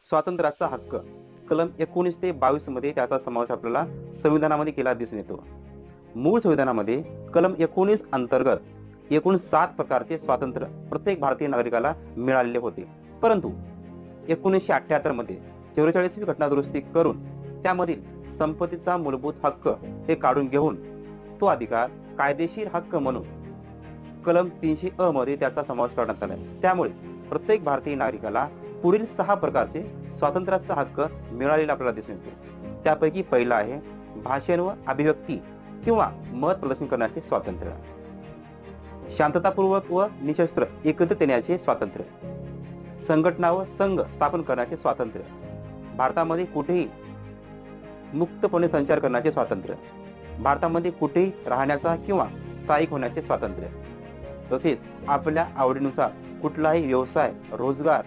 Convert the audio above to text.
स्वातंत्र्याचा हक्क कलम 19 ते 22 मध्ये त्याचा समावेश आपल्याला संविधानामध्ये केला दिसून येतो. मूळ संविधानामध्ये कलम 19 अंतर्गत एकूण 7 प्रकारचे स्वातंत्र्य प्रत्येक भारतीय नागरिकाला मिळालेले होते. परंतु 1978 मध्ये 44वी घटना दुरुस्ती करून त्यामधील संपत्तीचा मूलभूत हक्क हे काढून घेऊन तो अधिकार कायदेशीर हक्क म्हणून कलम 300 अ मध्ये त्याचा समावेश करण्यात आला. त्यामुळे प्रत्येक भारतीय नागरिकाला पुढील 6 प्रकारचे स्वातंत्र्याचा हक्क मिळालेला आपल्याला दिसून येतो. त्यापैकी पहिला आहे भाषण व अभिव्यक्ती किंवा मत प्रदर्शन करण्याचे स्वातंत्र्य, शांततापूर्वक व निशस्त्र एकत्रित येण्याचे स्वातंत्र्य, संघटना व संघ स्थापन करण्याचे स्वातंत्र्य, भारतामध्ये कुठेही मुक्तपणे संचार करण्याचे स्वातंत्र्य, भारतामध्ये कुठेही राहण्याचा किंवा स्थायिक होण्याचे स्वातंत्र्य, तसेच आपल्या आवडीनुसार कुठलाही व्यवसाय, रोजगार